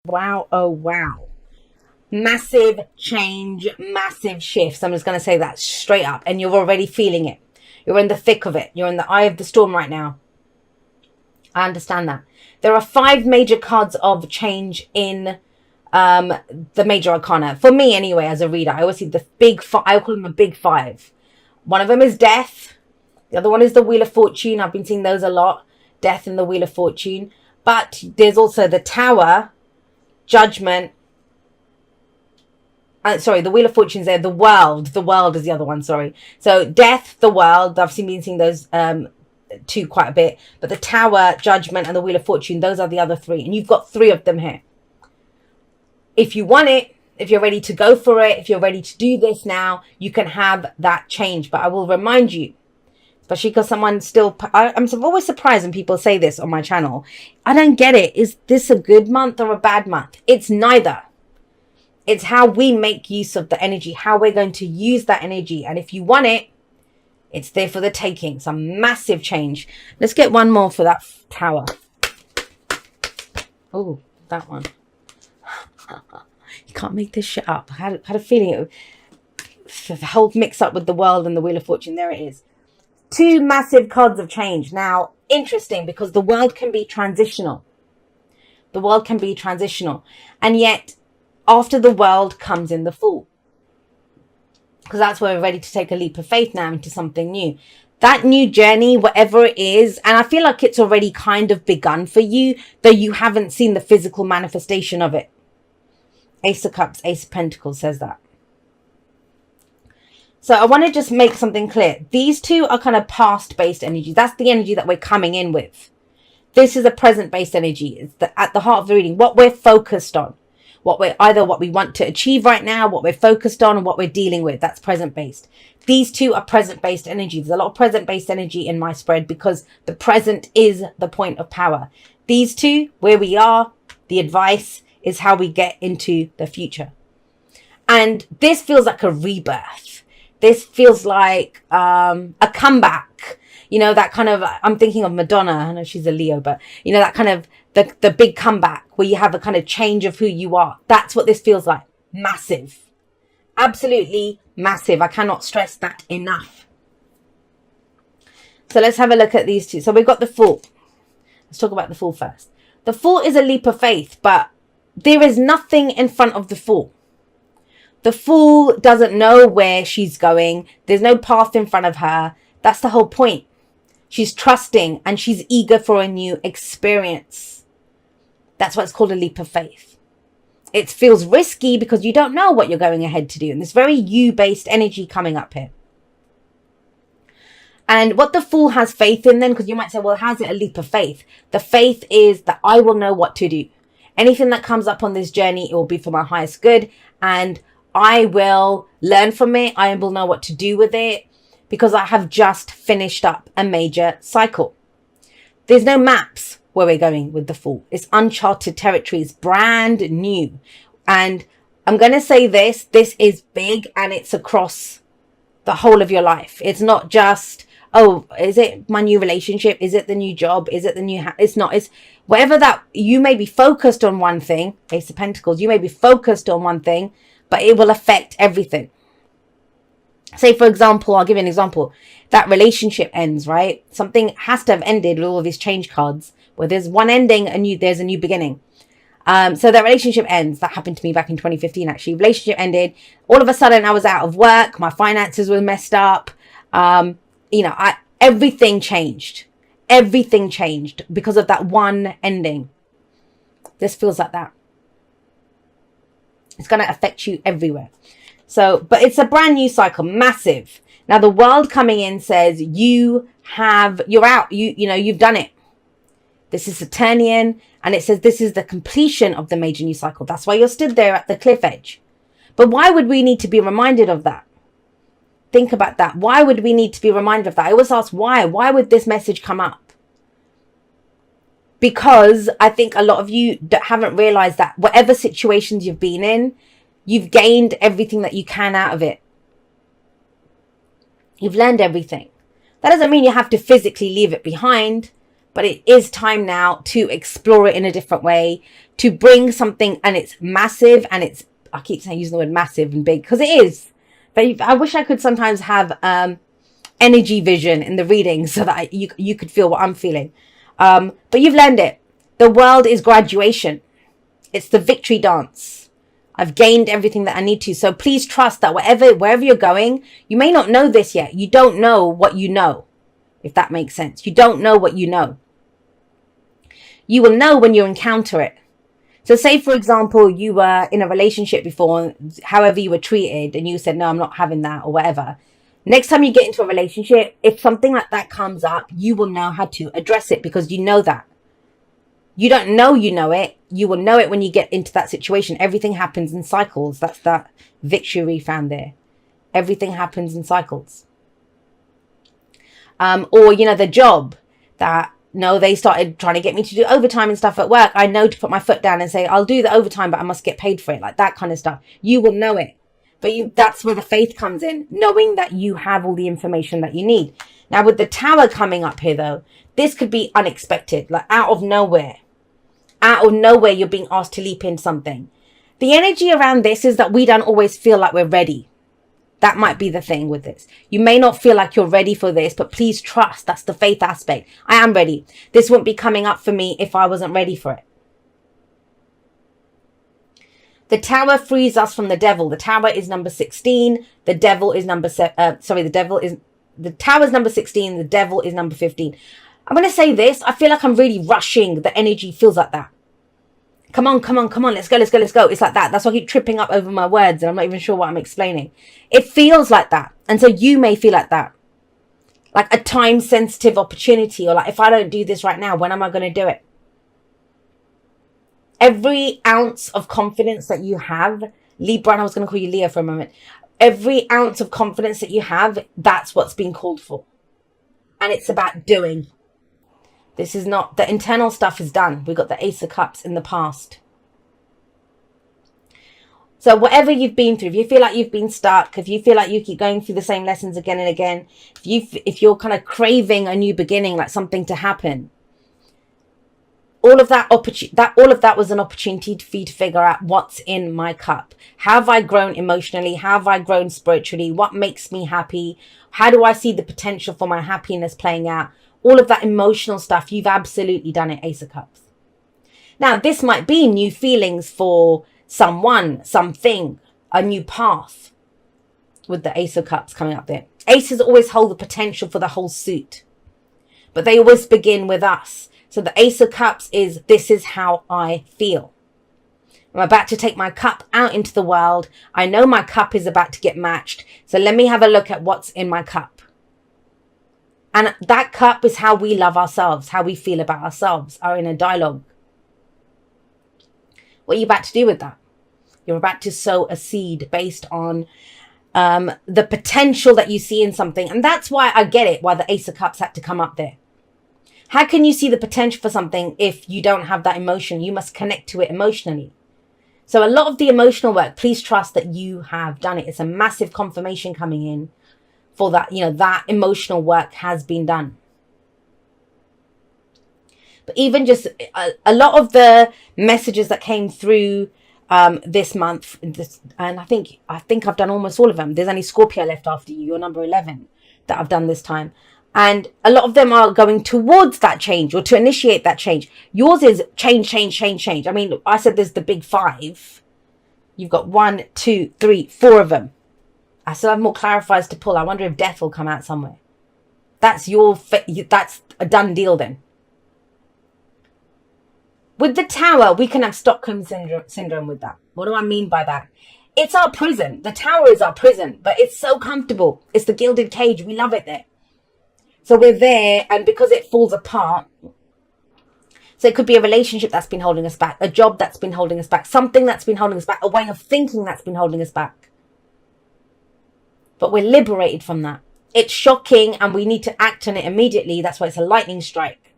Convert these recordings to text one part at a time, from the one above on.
Wow. Oh, wow. Massive change, massive shifts. I'm just going to say that straight up. And you're already feeling it. You're in the thick of it. You're in the eye of the storm right now. I understand that. There are 5 major cards of change in the major arcana. For me, anyway, as a reader, I always see the big five. I call them the big 5. One of them is death. The other one is the Wheel of Fortune. I've been seeing those a lot. Death and the Wheel of Fortune. But there's also the Tower, Judgment. Sorry, the Wheel of Fortune's there. The World. The World is the other one, sorry. So Death, the World. I've been seeing those 2 quite a bit. But the Tower, Judgment, and the Wheel of Fortune, those are the other 3. And you've got 3 of them here. If you want it, if you're ready to go for it, if you're ready to do this now, you can have that change. But I will remind you, especially because someone still, I'm always surprised when people say this on my channel. I don't get it. Is this a good month or a bad month? It's neither. It's how we make use of the energy, how we're going to use that energy. And if you want it, it's there for the taking. It's a massive change. Let's get one more for that Tower. Oh, that one. You can't make this shit up. I had a feeling the whole mix up with the World and the Wheel of Fortune. There it is. 2 massive cards of change. Now, interesting, because the World can be transitional. The World can be transitional. And yet, after the World comes in the Fool. Because that's where we're ready to take a leap of faith now into something new. That new journey, whatever it is, and I feel like it's already kind of begun for you, though you haven't seen the physical manifestation of it. Ace of Cups, Ace of Pentacles says that. So I want to just make something clear. These 2 are kind of past-based energy. That's the energy that we're coming in with. This is a present-based energy. It's at the heart of the reading. What we're focused on. Either what we want to achieve right now, what we're focused on, and what we're dealing with. That's present-based. These 2 are present-based energy. There's a lot of present-based energy in my spread because the present is the point of power. These 2, where we are, the advice is how we get into the future. And this feels like a rebirth. This feels like a comeback. You know, that kind of, I'm thinking of Madonna. I know she's a Leo, but you know, that kind of the big comeback where you have a kind of change of who you are. That's what this feels like. Massive. Absolutely massive. I cannot stress that enough. So let's have a look at these 2. So we've got the Fool. Let's talk about the Fool first. The Fool is a leap of faith, but there is nothing in front of the Fool. The Fool doesn't know where she's going. There's no path in front of her. That's the whole point. She's trusting and she's eager for a new experience. That's why it's called a leap of faith. It feels risky because you don't know what you're going ahead to do. And there's very you-based energy coming up here. And what the Fool has faith in then, because you might say, well, how's it a leap of faith? The faith is that I will know what to do. Anything that comes up on this journey, it will be for my highest good. And I will learn from it. I will know what to do with it because I have just finished up a major cycle. There's no maps where we're going with the Fool. It's uncharted territory. It's brand new. And I'm going to say this is big and it's across the whole of your life. It's not just, oh, is it my new relationship? Is it the new job? Is it the new it's not. It's whatever that you may be focused on one thing, Ace of Pentacles, you may be focused on one thing, but it will affect everything. Say, for example, I'll give you an example. That relationship ends, right? Something has to have ended with all of these change cards where there's one ending and there's a new beginning. So that relationship ends. That happened to me back in 2015, actually. Relationship ended. All of a sudden, I was out of work. My finances were messed up. Everything changed. Everything changed because of that one ending. This feels like that. It's going to affect you everywhere. So, but it's a brand new cycle, massive. Now the World coming in says you're out. You've done it. This is Saturnian, and it says this is the completion of the major new cycle. That's why you're stood there at the cliff edge. But why would we need to be reminded of that? Think about that. Why would we need to be reminded of that? I always ask why. Why would this message come up? Because I think a lot of you haven't realized that whatever situations you've been in, you've gained everything that you can out of it. You've learned everything. That doesn't mean you have to physically leave it behind, but it is time now to explore it in a different way, to bring something, and it's massive, and it's, I keep saying, using the word massive and big, because it is. But I wish I could sometimes have energy vision in the reading so that you could feel what I'm feeling. But you've learned it. The world is graduation. It's the victory dance. I've gained everything that I need to. So please trust that wherever you're going, you may not know this yet. You don't know what you know, if that makes sense. You don't know what you know. You will know when you encounter it. So say, for example, you were in a relationship before, however you were treated, and you said, no, I'm not having that, or whatever. Next time you get into a relationship, if something like that comes up, you will know how to address it, because you know that. You don't know you know it. You will know it when you get into that situation. Everything happens in cycles. That's that victory found there. Everything happens in cycles. Or, the job that, no, they started trying to get me to do overtime and stuff at work. I know to put my foot down and say, I'll do the overtime, but I must get paid for it. Like that kind of stuff. You will know it. But that's where the faith comes in, knowing that you have all the information that you need. Now, with the Tower coming up here, though, this could be unexpected, like out of nowhere. Out of nowhere, you're being asked to leap in something. The energy around this is that we don't always feel like we're ready. That might be the thing with this. You may not feel like you're ready for this, but please trust. That's the faith aspect. I am ready. This wouldn't be coming up for me if I wasn't ready for it. The Tower frees us from the devil. The Tower is number 16. The devil is number the Tower is number 16. The devil is number 15. I'm going to say this. I feel like I'm really rushing. The energy feels like that. Come on. Let's go. It's like that. That's why I keep tripping up over my words and I'm not even sure what I'm explaining. It feels like that. And so you may feel like that. Like a time sensitive opportunity, or like, if I don't do this right now, when am I going to do it? Every ounce of confidence that you have, Libra, and I was going to call you Leo for a moment. Every ounce of confidence that you have, that's what's being called for. And it's about doing. This is not, the internal stuff is done. We got the Ace of Cups in the past. So whatever you've been through, if you feel like you've been stuck, if you feel like you keep going through the same lessons again and again, if you're kind of craving a new beginning, like something to happen, all of that was an opportunity for you to figure out what's in my cup. Have I grown emotionally? Have I grown spiritually? What makes me happy? How do I see the potential for my happiness playing out? All of that emotional stuff, you've absolutely done it, Ace of Cups. Now, this might be new feelings for someone, something, a new path with the Ace of Cups coming up there. Aces always hold the potential for the whole suit, but they always begin with us. So the Ace of Cups is, this is how I feel. I'm about to take my cup out into the world. I know my cup is about to get matched. So let me have a look at what's in my cup. And that cup is how we love ourselves, how we feel about ourselves, our inner dialogue. What are you about to do with that? You're about to sow a seed based on the potential that you see in something. And that's why I get it, why the Ace of Cups had to come up there. How can you see the potential for something if you don't have that emotion? You must connect to it emotionally. So a lot of the emotional work, please trust that you have done it. It's a massive confirmation coming in for that, that emotional work has been done. But even just a lot of the messages that came through this month, and I think I've done almost all of them. There's only Scorpio left after you. You're number 11 that I've done this time. And a lot of them are going towards that change or to initiate that change. Yours is change. I mean, I said there's the big 5. You've got 1, 2, 3, 4 of them. I still have more clarifiers to pull. I wonder if death will come out somewhere. That's that's a done deal then. With the Tower, we can have Stockholm syndrome with that. What do I mean by that? It's our prison. The Tower is our prison, but it's so comfortable. It's the gilded cage. We love it there. So we're there, and because it falls apart, so it could be a relationship that's been holding us back, a job that's been holding us back, something that's been holding us back, a way of thinking that's been holding us back. But we're liberated from that. It's shocking and we need to act on it immediately. That's why it's a lightning strike.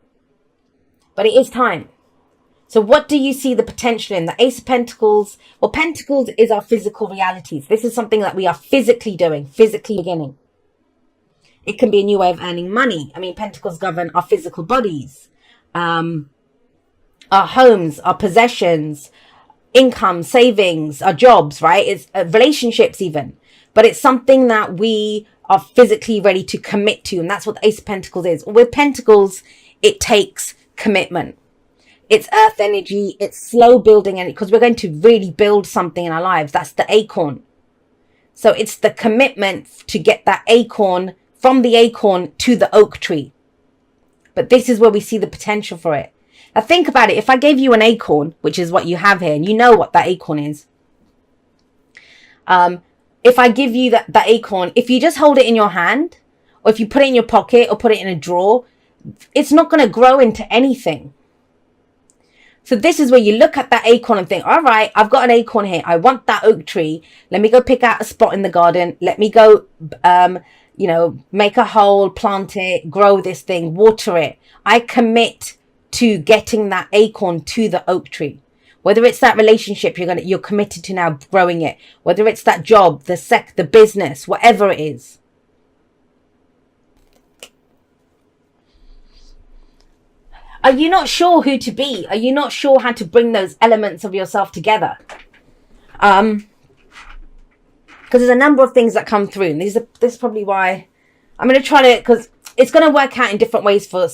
But it is time. So what do you see the potential in? The Ace of Pentacles. Well, Pentacles is our physical realities. This is something that we are physically doing, physically beginning. It can be a new way of earning money. I mean, Pentacles govern our physical bodies. our homes, our possessions, income, savings, our jobs, right? It's relationships even. But it's something that we are physically ready to commit to. And that's what the Ace of Pentacles is. With Pentacles, it takes commitment. It's earth energy. It's slow building. And because we're going to really build something in our lives, that's the acorn. So it's the commitment to get that acorn, from the acorn to the oak tree. But this is where we see the potential for it. Now think about it. If I gave you an acorn, which is what you have here, and you know what that acorn is. If I give you that acorn, if you just hold it in your hand, or if you put it in your pocket or put it in a drawer, it's not going to grow into anything. So this is where you look at that acorn and think, all right, I've got an acorn here. I want that oak tree. Let me go pick out a spot in the garden. Let me go, make a hole, plant it, grow this thing, water it. I commit to getting that acorn to the oak tree. Whether it's that relationship you're committed to now growing it, whether it's that job, the business, whatever it is. Are you not sure who to be? Are you not sure how to bring those elements of yourself together? Because there's a number of things that come through. And this is probably why I'm going to try to, because it's going to work out in different ways for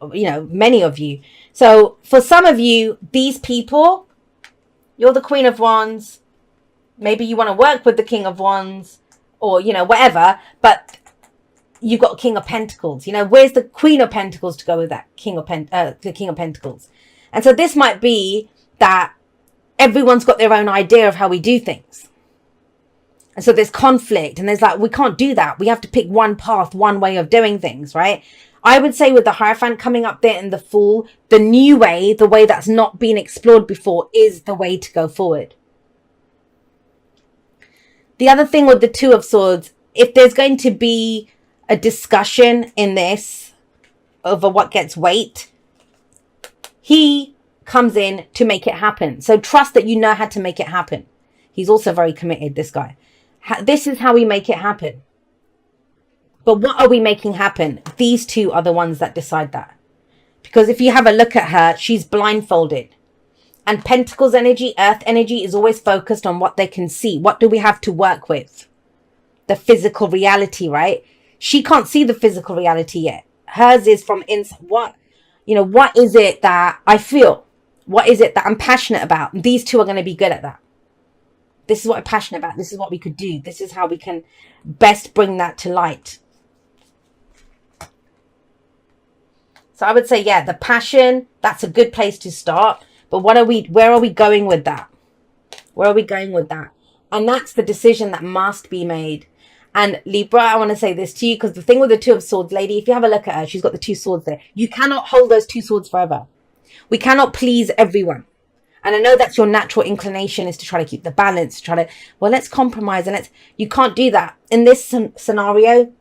many of you. So for some of you, these people, you're the Queen of Wands. Maybe you want to work with the King of Wands or, whatever, but you've got King of Pentacles. Where's the Queen of Pentacles to go with that the King of Pentacles? And so this might be that everyone's got their own idea of how we do things. And so there's conflict and there's we can't do that. We have to pick one path, one way of doing things, right? I would say with the Hierophant coming up there in the Fool, the new way, the way that's not been explored before, is the way to go forward. The other thing with the Two of Swords, if there's going to be a discussion in this over what gets weight, he comes in to make it happen. So trust that you know how to make it happen. He's also very committed, this guy. This is how we make it happen. But what are we making happen? These two are the ones that decide that. Because if you have a look at her, she's blindfolded. And Pentacles energy, Earth energy, is always focused on what they can see. What do we have to work with? The physical reality, right? She can't see the physical reality yet. Hers is from inside. What is it that I feel? What is it that I'm passionate about? These two are going to be good at that. This is what I'm passionate about. This is what we could do. This is how we can best bring that to light. So I would say, yeah, the passion, that's a good place to start. But where are we going with that? Where are we going with that? And that's the decision that must be made. And Libra, I want to say this to you, because the thing with the Two of Swords, lady, if you have a look at her, she's got the two swords there. You cannot hold those two swords forever. We cannot please everyone. And I know that's your natural inclination, is to try to keep the balance, let's compromise. And you can't do that. In this scenario,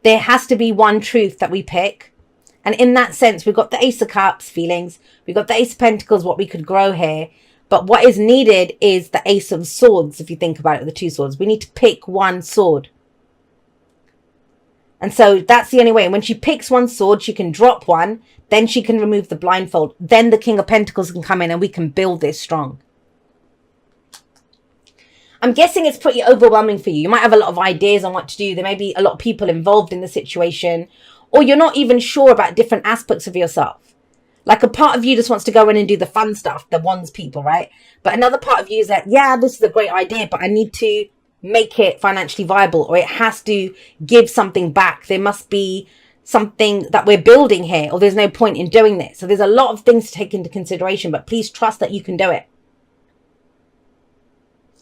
there has to be one truth that we pick. And in that sense, we've got the Ace of Cups feelings. We've got the Ace of Pentacles, what we could grow here. But what is needed is the Ace of Swords, if you think about it, the two swords. We need to pick one sword. And so that's the only way. And when she picks one sword, she can drop one. Then she can remove the blindfold. Then the King of Pentacles can come in and we can build this strong. I'm guessing it's pretty overwhelming for you. You might have a lot of ideas on what to do. There may be a lot of people involved in the situation. Or you're not even sure about different aspects of yourself. Like a part of you just wants to go in and do the fun stuff, the Wands people, right? But another part of you is that, yeah, this is a great idea, but I need to make it financially viable, or it has to give something back. There must be something that we're building here, or there's no point in doing this. So there's a lot of things to take into consideration, but please trust that you can do it.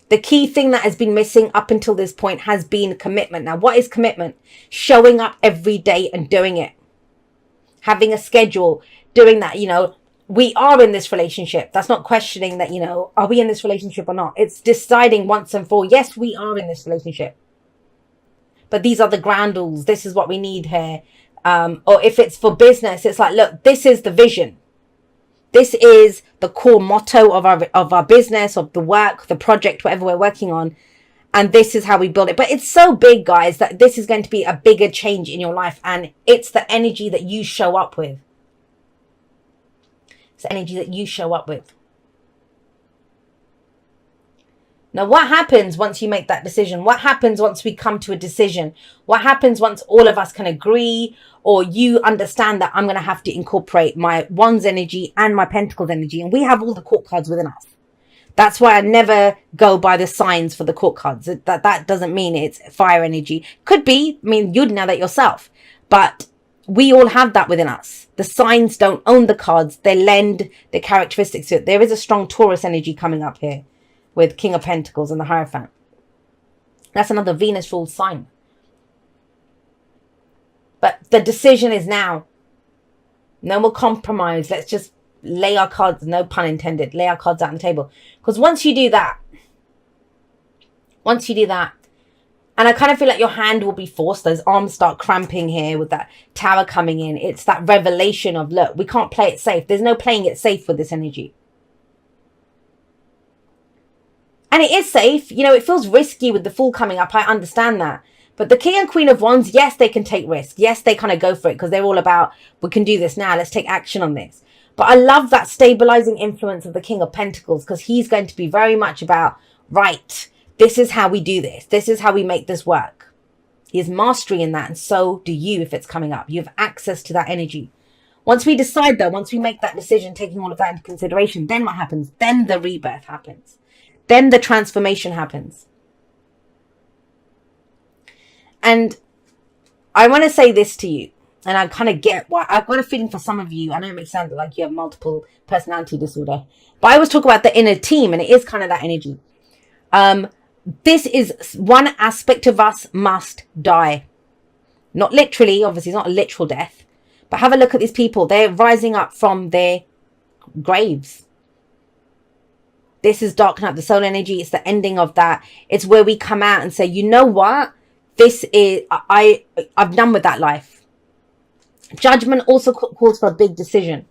The key thing that has been missing up until this point has been commitment. Now, what is commitment? Showing up every day and doing it. Having a schedule, doing that, we are in this relationship. That's not questioning that, are we in this relationship or not? It's deciding once and for all, yes, we are in this relationship. But these are the ground rules. This is what we need here. Or if it's for business, it's like, look, this is the vision. This is the core motto of our business, of the work, the project, whatever we're working on. And this is how we build it. But it's so big, guys, that this is going to be a bigger change in your life. And it's the energy that you show up with. It's the energy that you show up with. Now, what happens once you make that decision? What happens once we come to a decision? What happens once all of us can agree, or you understand that I'm going to have to incorporate my Wands energy and my Pentacles energy, and we have all the court cards within us. That's why I never go by the signs for the court cards. That doesn't mean it's fire energy. Could be. I mean, you'd know that yourself. But we all have that within us. The signs don't own the cards. They lend the characteristics to it. There is a strong Taurus energy coming up here with King of Pentacles and the Hierophant. That's another Venus ruled sign. But the decision is now. No more compromise. Let's just lay our cards, no pun intended, lay our cards out on the table. Because once you do that, and I kind of feel like your hand will be forced, those arms start cramping here with that tower coming in. It's that revelation of, look, we can't play it safe. There's no playing it safe with this energy. And it is safe. You know, it feels risky with the Fool coming up. I understand that. But the King and Queen of Wands, yes, they can take risks. Yes, they kind of go for it because they're all about, we can do this now. Let's take action on this. But I love that stabilizing influence of the King of Pentacles, because he's going to be very much about, right, this is how we do this. This is how we make this work. He has mastery in that, and so do you if it's coming up. You have access to that energy. Once we decide, though, once we make that decision, taking all of that into consideration, then what happens? Then the rebirth happens. Then the transformation happens. And I want to say this to you. And I kind of get why. I've got a feeling for some of you, I know it makes it sound like you have multiple personality disorder, but I always talk about the inner team, and it is kind of that energy. This is one aspect of us must die. Not literally, obviously, it's not a literal death, but have a look at these people. They're rising up from their graves. This is darkening up the soul energy. It's the ending of that. It's where we come out and say, you know what? This is, I've done with that life. Judgment also calls for a big decision.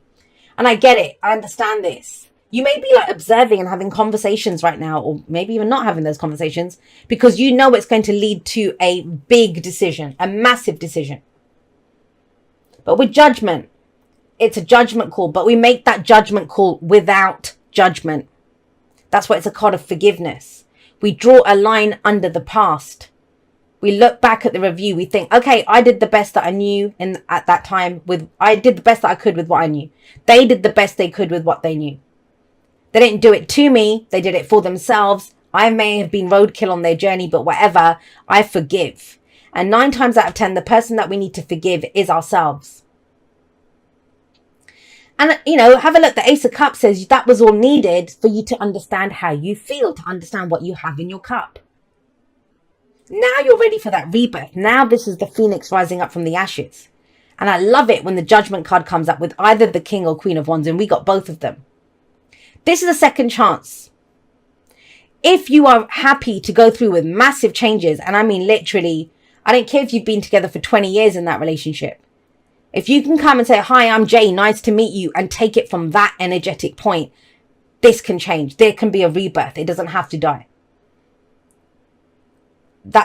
And I get it. I understand this. You may be like observing and having conversations right now, or maybe even not having those conversations, because you know it's going to lead to a big decision, a massive decision. But with judgment, it's a judgment call, but we make that judgment call without judgment. That's why it's a card of forgiveness. We draw a line under the past. We look back at the review. We think, okay, I did the best that I knew at that time. I did the best that I could with what I knew. They did the best they could with what they knew. They didn't do it to me. They did it for themselves. I may have been roadkill on their journey, but whatever, I forgive. And 9 times out of 10, the person that we need to forgive is ourselves. And, you know, have a look. The Ace of Cups says that was all needed for you to understand how you feel, to understand what you have in your cup. Now you're ready for that rebirth. Now this is the phoenix rising up from the ashes. And I love it when the judgment card comes up with either the King or Queen of Wands, and we got both of them. This is a second chance. If you are happy to go through with massive changes, and I mean literally, I don't care if you've been together for 20 years in that relationship. If you can come and say, hi, I'm Jay, nice to meet you, and take it from that energetic point, this can change. There can be a rebirth. It doesn't have to die.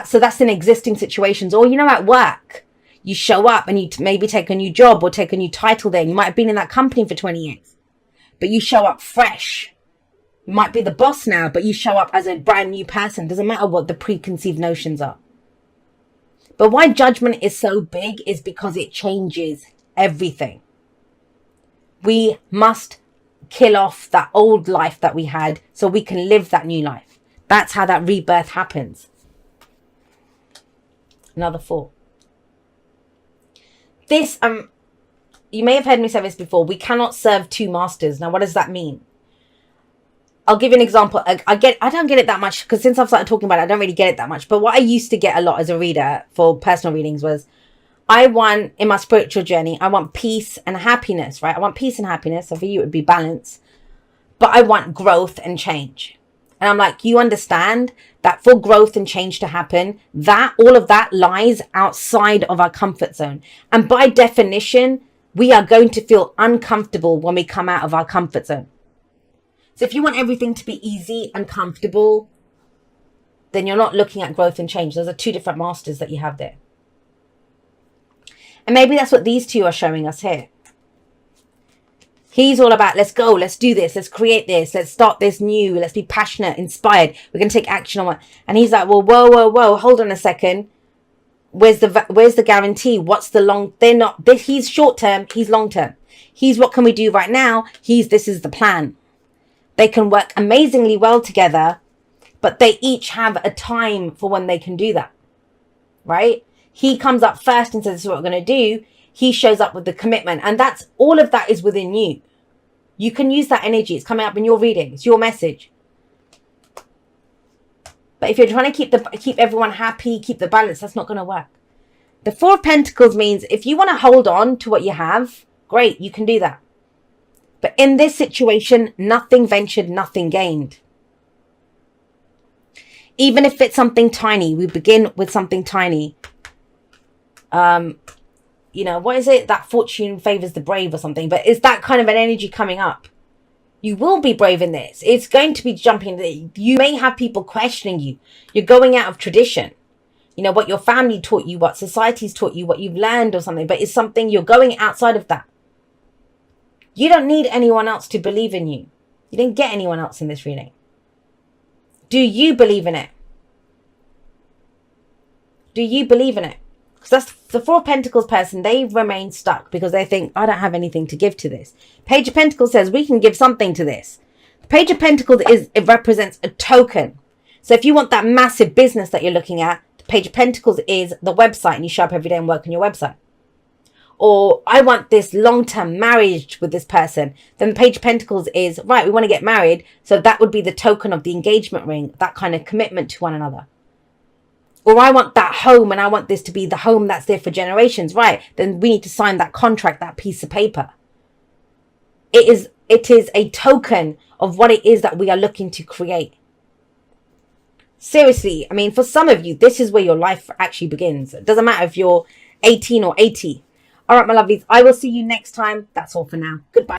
So that's in existing situations. Or, you know, at work, you show up and you maybe take a new job or take a new title there. You might have been in that company for 20 years, but you show up fresh. You might be the boss now, but you show up as a brand new person. Doesn't matter what the preconceived notions are. But why judgment is so big is because it changes everything. We must kill off that old life that we had so we can live that new life. That's how that rebirth happens. Another 4. This, you may have heard me say this before. We cannot serve 2 masters. Now, what does that mean? I'll give you an example. I don't get it that much because since I've started talking about it, I don't really get it that much. But what I used to get a lot as a reader for personal readings was, I want, in my spiritual journey, I want peace and happiness, right? I want peace and happiness. So for you, it would be balance. But I want growth and change. And I'm like, you understand that for growth and change to happen, that all of that lies outside of our comfort zone. And by definition, we are going to feel uncomfortable when we come out of our comfort zone. So if you want everything to be easy and comfortable, then you're not looking at growth and change. Those are 2 different masters that you have there. And maybe that's what these 2 are showing us here. He's all about, let's go, let's do this, let's create this, let's start this new, let's be passionate, inspired, we're going to take action on it. And he's like, well, whoa, hold on a second. Where's the guarantee? What's the long? They're not. He's short term. He's long term. He's what can we do right now? This is the plan. They can work amazingly well together, but they each have a time for when they can do that. Right? He comes up first and says, this is what we're going to do. He shows up with the commitment, and that's all of that is within you. You can use that energy. It's coming up in your reading. It's your message. But if you're trying to keep everyone happy, keep the balance, that's not going to work. The Four of Pentacles means if you want to hold on to what you have, great, you can do that. But in this situation, nothing ventured, nothing gained. Even if it's something tiny, we begin with something tiny. What is it? That fortune favors the brave or something. But is that kind of an energy coming up? You will be brave in this. It's going to be jumping. You may have people questioning you. You're going out of tradition. What your family taught you, what society's taught you, what you've learned or something. But it's something you're going outside of that. You don't need anyone else to believe in you. You didn't get anyone else in this reading. Do you believe in it? Do you believe in it? Because that's the Four of Pentacles person. They remain stuck because they think, I don't have anything to give to this. Page of Pentacles says we can give something to this. The Page of Pentacles it represents a token. So if you want that massive business that you're looking at, the Page of Pentacles is the website, and you show up every day and work on your website. Or I want this long-term marriage with this person. Then the Page of Pentacles is, right, we want to get married. So that would be the token of the engagement ring, that kind of commitment to one another. Or I want that home, and I want this to be the home that's there for generations. Right, then we need to sign that contract, that piece of paper. It is a token of what it is that we are looking to create. Seriously, I mean, for some of you, this is where your life actually begins. It doesn't matter if you're 18 or 80. All right, my lovelies, I will see you next time. That's all for now. Goodbye.